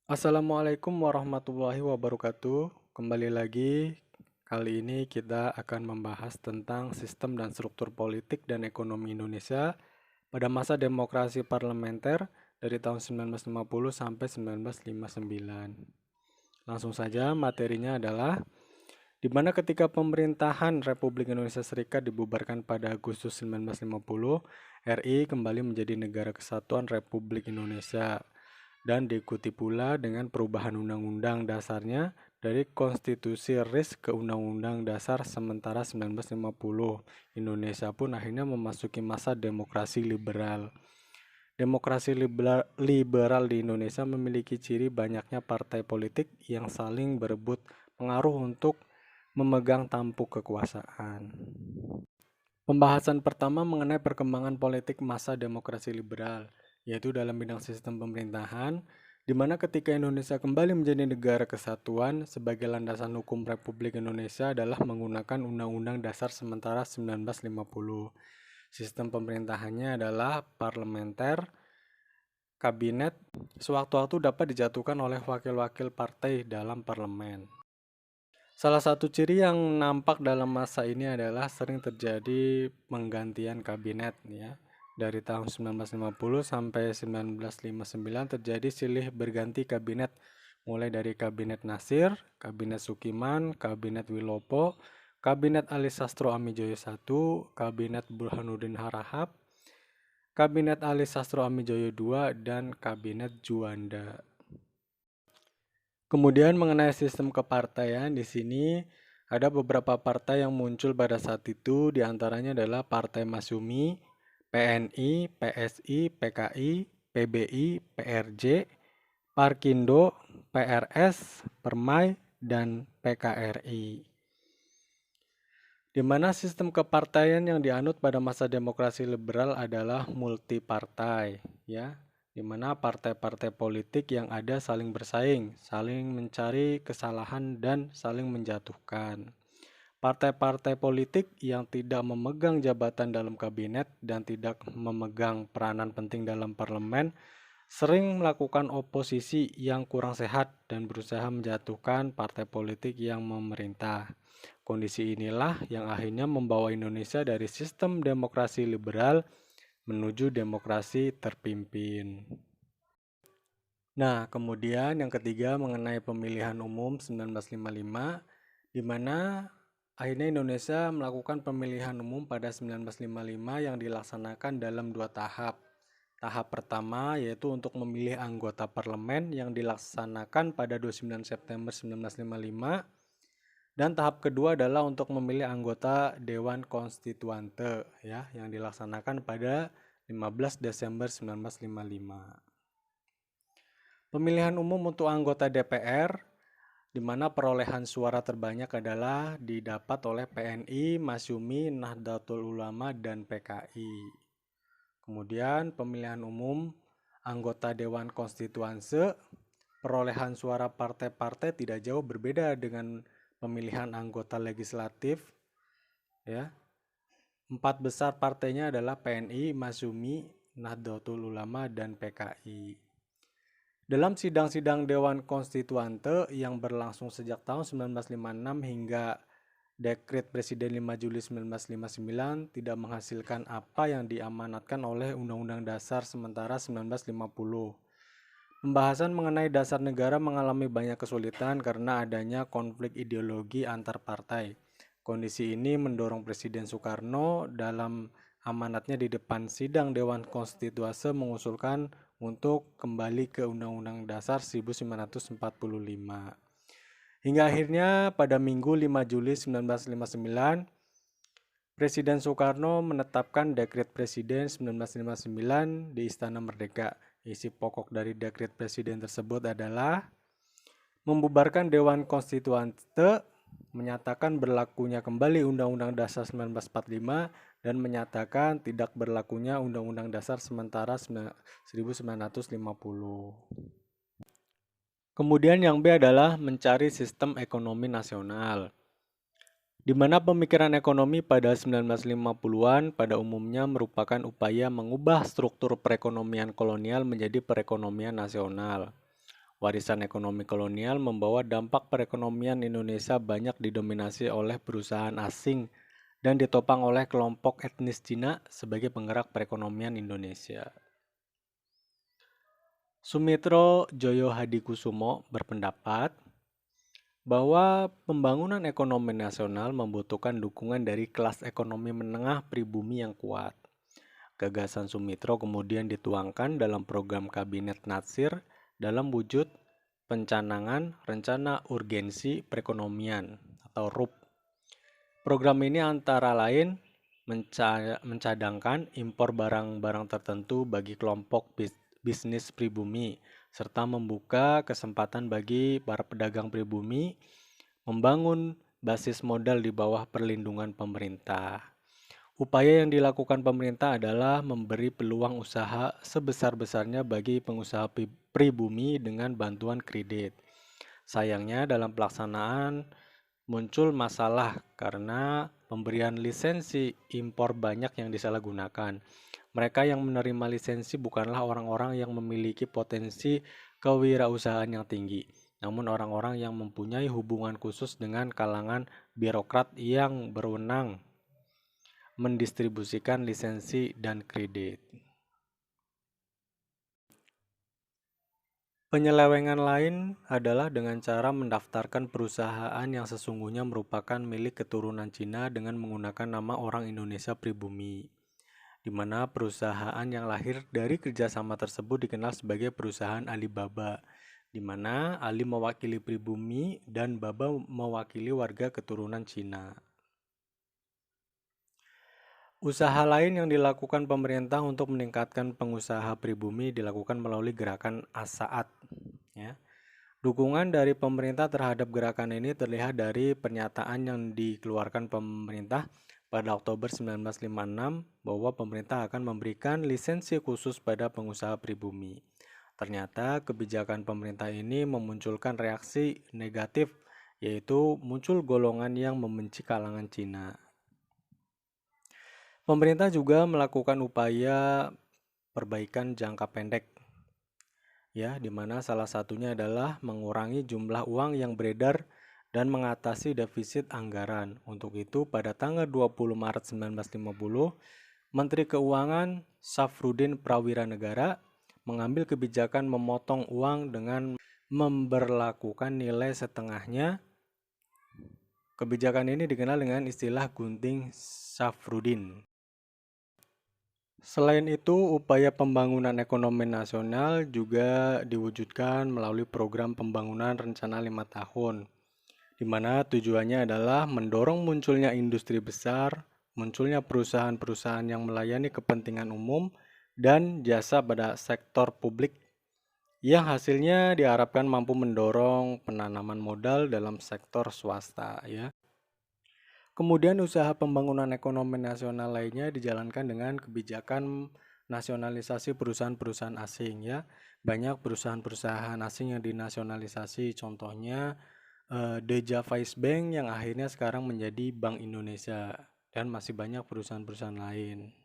Assalamualaikum warahmatullahi wabarakatuh. Kembali lagi, kali ini kita akan membahas tentang sistem dan struktur politik dan ekonomi Indonesia pada masa demokrasi parlementer dari tahun 1950 sampai 1959. Langsung saja, materinya adalah di mana ketika pemerintahan Republik Indonesia Serikat dibubarkan pada Agustus 1950, RI kembali menjadi negara kesatuan Republik Indonesia dan diikuti pula dengan perubahan undang-undang dasarnya dari Konstitusi RIS ke Undang-Undang Dasar sementara 1950. Indonesia pun akhirnya memasuki masa demokrasi liberal. Demokrasi liberal di Indonesia memiliki ciri banyaknya partai politik yang saling berebut pengaruh untuk memegang tampuk kekuasaan. Pembahasan pertama mengenai perkembangan politik masa demokrasi liberal, yaitu dalam bidang sistem pemerintahan, di mana ketika Indonesia kembali menjadi negara kesatuan, sebagai landasan hukum Republik Indonesia adalah menggunakan Undang-Undang Dasar Sementara 1950. Sistem pemerintahannya adalah parlementer, kabinet, sewaktu-waktu dapat dijatuhkan oleh wakil-wakil partai dalam parlemen. Salah satu ciri yang nampak dalam masa ini adalah sering terjadi penggantian kabinet ya. Dari tahun 1950 sampai 1959 terjadi silih berganti kabinet mulai dari kabinet Nasir, kabinet Sukiman, kabinet Wilopo, kabinet Ali Sastro Amijoyo I, kabinet Burhanuddin Harahap, kabinet Ali Sastro Amijoyo II, dan kabinet Juanda. Kemudian mengenai sistem kepartaian di sini ada beberapa partai yang muncul pada saat itu, diantaranya adalah Partai Masyumi, PNI, PSI, PKI, PBI, PRJ, Parkindo, PRS, Permai, dan PKRI. Di mana sistem kepartaian yang dianut pada masa demokrasi liberal adalah multipartai, ya, di mana partai-partai politik yang ada saling bersaing, saling mencari kesalahan dan saling menjatuhkan. Partai-partai politik yang tidak memegang jabatan dalam kabinet dan tidak memegang peranan penting dalam parlemen sering melakukan oposisi yang kurang sehat dan berusaha menjatuhkan partai politik yang memerintah. Kondisi inilah yang akhirnya membawa Indonesia dari sistem demokrasi liberal menuju demokrasi terpimpin. Nah, kemudian yang ketiga mengenai pemilihan umum 1955, di mana akhirnya Indonesia melakukan pemilihan umum pada 1955 yang dilaksanakan dalam 2 tahap. Tahap pertama yaitu untuk memilih anggota parlemen yang dilaksanakan pada 29 September 1955, dan tahap kedua adalah untuk memilih anggota Dewan Konstituante ya, yang dilaksanakan pada 15 Desember 1955. Pemilihan umum untuk anggota DPR, di mana perolehan suara terbanyak adalah didapat oleh PNI, Masyumi, Nahdlatul Ulama, dan PKI. Kemudian pemilihan umum anggota Dewan Konstituante, perolehan suara partai-partai tidak jauh berbeda dengan pemilihan anggota legislatif. Ya, 4 besar partainya adalah PNI, Masyumi, Nahdlatul Ulama, dan PKI. Dalam sidang-sidang Dewan Konstituante yang berlangsung sejak tahun 1956 hingga Dekret Presiden 5 Juli 1959 tidak menghasilkan apa yang diamanatkan oleh Undang-Undang Dasar Sementara 1950. Pembahasan mengenai dasar negara mengalami banyak kesulitan karena adanya konflik ideologi antar partai. Kondisi ini mendorong Presiden Soekarno dalam amanatnya di depan sidang Dewan Konstituase mengusulkan untuk kembali ke Undang-Undang Dasar 1945. Hingga akhirnya pada Minggu 5 Juli 1959, Presiden Soekarno menetapkan Dekret Presiden 1959 di Istana Merdeka. Isi pokok dari Dekret Presiden tersebut adalah membubarkan Dewan Konstituante, menyatakan berlakunya kembali Undang-Undang Dasar 1945, dan menyatakan tidak berlakunya Undang-Undang Dasar Sementara 1950. Kemudian yang B adalah mencari sistem ekonomi nasional, di mana pemikiran ekonomi pada 1950-an pada umumnya merupakan upaya mengubah struktur perekonomian kolonial menjadi perekonomian nasional. Warisan ekonomi kolonial membawa dampak perekonomian Indonesia banyak didominasi oleh perusahaan asing dan ditopang oleh kelompok etnis Cina sebagai penggerak perekonomian Indonesia. Sumitro Joyo Hadikusumo berpendapat bahwa pembangunan ekonomi nasional membutuhkan dukungan dari kelas ekonomi menengah pribumi yang kuat. Gagasan Sumitro kemudian dituangkan dalam program Kabinet Natsir dalam wujud Pencanangan Rencana Urgensi Perekonomian atau RUP. Program ini antara lain mencadangkan impor barang-barang tertentu bagi kelompok bisnis pribumi, serta membuka kesempatan bagi para pedagang pribumi membangun basis modal di bawah perlindungan pemerintah. Upaya yang dilakukan pemerintah adalah memberi peluang usaha sebesar-besarnya bagi pengusaha pribumi dengan bantuan kredit. Sayangnya dalam pelaksanaan muncul masalah karena pemberian lisensi impor banyak yang disalahgunakan. Mereka yang menerima lisensi bukanlah orang-orang yang memiliki potensi kewirausahaan yang tinggi, namun orang-orang yang mempunyai hubungan khusus dengan kalangan birokrat yang berwenang mendistribusikan lisensi dan kredit. Penyelewengan lain adalah dengan cara mendaftarkan perusahaan yang sesungguhnya merupakan milik keturunan Cina dengan menggunakan nama orang Indonesia pribumi, di mana perusahaan yang lahir dari kerjasama tersebut dikenal sebagai perusahaan Alibaba, di mana Ali mewakili pribumi dan Baba mewakili warga keturunan Cina. Usaha lain yang dilakukan pemerintah untuk meningkatkan pengusaha pribumi dilakukan melalui gerakan Asaat. Ya. Dukungan dari pemerintah terhadap gerakan ini terlihat dari pernyataan yang dikeluarkan pemerintah pada Oktober 1956 bahwa pemerintah akan memberikan lisensi khusus pada pengusaha pribumi. Ternyata kebijakan pemerintah ini memunculkan reaksi negatif, yaitu muncul golongan yang membenci kalangan Cina. Pemerintah juga melakukan upaya perbaikan jangka pendek, ya, di mana salah satunya adalah mengurangi jumlah uang yang beredar dan mengatasi defisit anggaran. Untuk itu, pada tanggal 20 Maret 1950, Menteri Keuangan Safrudin Prawiranegara mengambil kebijakan memotong uang dengan memberlakukan nilai setengahnya. Kebijakan ini dikenal dengan istilah gunting Safrudin. Selain itu, upaya pembangunan ekonomi nasional juga diwujudkan melalui program pembangunan rencana 5 tahun, di mana tujuannya adalah mendorong munculnya industri besar, munculnya perusahaan-perusahaan yang melayani kepentingan umum, dan jasa pada sektor publik yang hasilnya diharapkan mampu mendorong penanaman modal dalam sektor swasta. Ya. Kemudian usaha pembangunan ekonomi nasional lainnya dijalankan dengan kebijakan nasionalisasi perusahaan-perusahaan asing, ya. Banyak perusahaan-perusahaan asing yang dinasionalisasi, contohnya Deja Vice Bank yang akhirnya sekarang menjadi Bank Indonesia, dan masih banyak perusahaan-perusahaan lain.